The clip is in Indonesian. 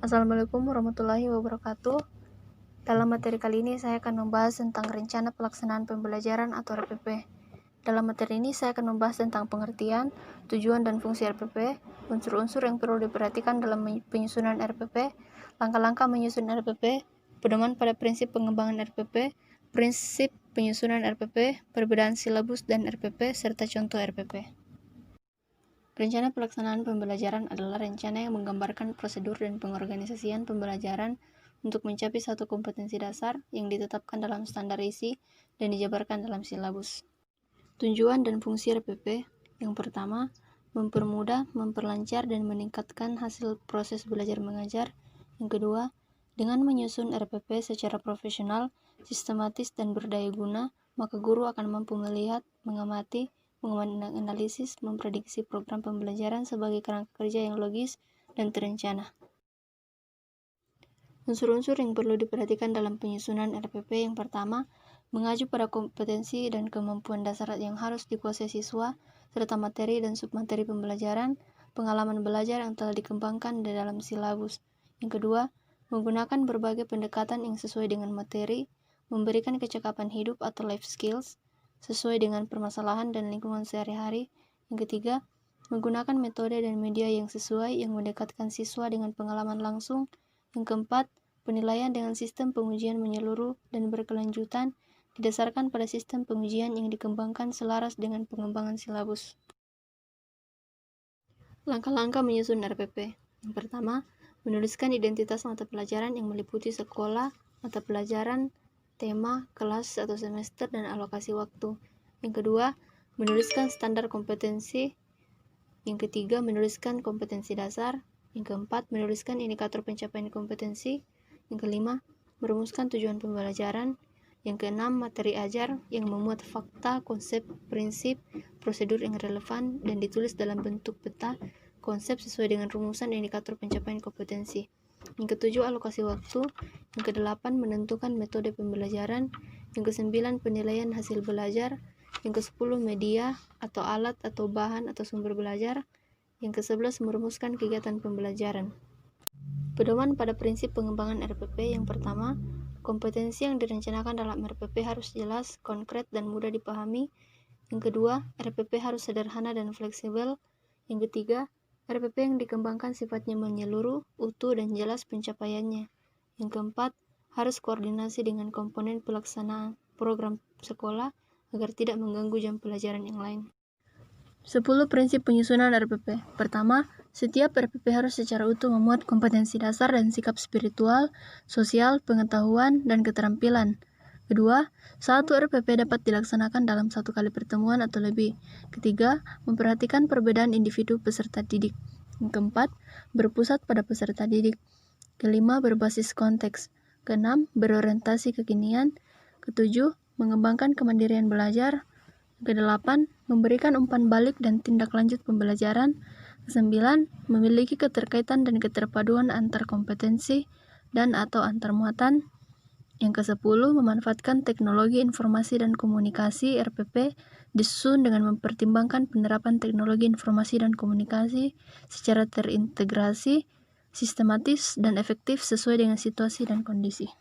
Assalamualaikum warahmatullahi wabarakatuh. Dalam materi kali ini saya akan membahas tentang rencana pelaksanaan pembelajaran atau RPP. Dalam materi ini saya akan membahas tentang pengertian, tujuan dan fungsi RPP, unsur-unsur yang perlu diperhatikan dalam penyusunan RPP, langkah-langkah menyusun RPP, pedoman pada prinsip pengembangan RPP, prinsip penyusunan RPP, perbedaan silabus dan RPP, serta contoh RPP. Rencana pelaksanaan pembelajaran adalah rencana yang menggambarkan prosedur dan pengorganisasian pembelajaran untuk mencapai satu kompetensi dasar yang ditetapkan dalam standar isi dan dijabarkan dalam silabus. Tujuan dan fungsi RPP: yang pertama, mempermudah, memperlancar, dan meningkatkan hasil proses belajar mengajar. Yang kedua, dengan menyusun RPP secara profesional, sistematis, dan berdaya guna, maka guru akan mampu melihat, mengamati, menganalisis, memprediksi program pembelajaran sebagai kerangka kerja yang logis dan terencana. Unsur-unsur yang perlu diperhatikan dalam penyusunan RPP: yang pertama, mengacu pada kompetensi dan kemampuan dasar yang harus dikuasai siswa, serta materi dan submateri pembelajaran, pengalaman belajar yang telah dikembangkan di dalam silabus. Yang kedua, menggunakan berbagai pendekatan yang sesuai dengan materi, memberikan kecakapan hidup atau life skills, sesuai dengan permasalahan dan lingkungan sehari-hari. Yang ketiga, menggunakan metode dan media yang sesuai yang mendekatkan siswa dengan pengalaman langsung. Yang keempat, penilaian dengan sistem pengujian menyeluruh dan berkelanjutan didasarkan pada sistem pengujian yang dikembangkan selaras dengan pengembangan silabus. Langkah-langkah menyusun RPP: yang pertama, menuliskan identitas mata pelajaran yang meliputi sekolah, mata pelajaran, tema, kelas atau semester, dan alokasi waktu. Yang kedua, menuliskan standar kompetensi. Yang ketiga, menuliskan kompetensi dasar. Yang keempat, menuliskan indikator pencapaian kompetensi. Yang kelima, merumuskan tujuan pembelajaran. Yang keenam, materi ajar yang memuat fakta, konsep, prinsip, prosedur yang relevan dan ditulis dalam bentuk peta konsep sesuai dengan rumusan indikator pencapaian kompetensi. Yang ketujuh, alokasi waktu. Yang kedelapan, menentukan metode pembelajaran. Yang kesembilan, penilaian hasil belajar. Yang kesepuluh, media atau alat atau bahan atau sumber belajar. Yang kesebelas, merumuskan kegiatan pembelajaran. Pedoman pada prinsip pengembangan RPP: yang pertama, kompetensi yang direncanakan dalam RPP harus jelas, konkret, dan mudah dipahami. Yang kedua, RPP harus sederhana dan fleksibel. Yang ketiga, RPP yang dikembangkan sifatnya menyeluruh, utuh, dan jelas pencapaiannya. Yang keempat, harus koordinasi dengan komponen pelaksanaan program sekolah agar tidak mengganggu jam pelajaran yang lain. 10 prinsip penyusunan RPP. Pertama, setiap RPP harus secara utuh memuat kompetensi dasar dan sikap spiritual, sosial, pengetahuan, dan keterampilan. Kedua, satu RPP dapat dilaksanakan dalam satu kali pertemuan atau lebih. Ketiga, memperhatikan perbedaan individu peserta didik. Yang keempat, berpusat pada peserta didik. Kelima, berbasis konteks. Keenam, berorientasi kekinian. Ketujuh, mengembangkan kemandirian belajar. Kedelapan, memberikan umpan balik dan tindak lanjut pembelajaran. Kesembilan, memiliki keterkaitan dan keterpaduan antar kompetensi dan atau antar muatan. Yang kesepuluh, memanfaatkan teknologi informasi dan komunikasi RPP disusun dengan mempertimbangkan penerapan teknologi informasi dan komunikasi secara terintegrasi, sistematis, dan efektif sesuai dengan situasi dan kondisi.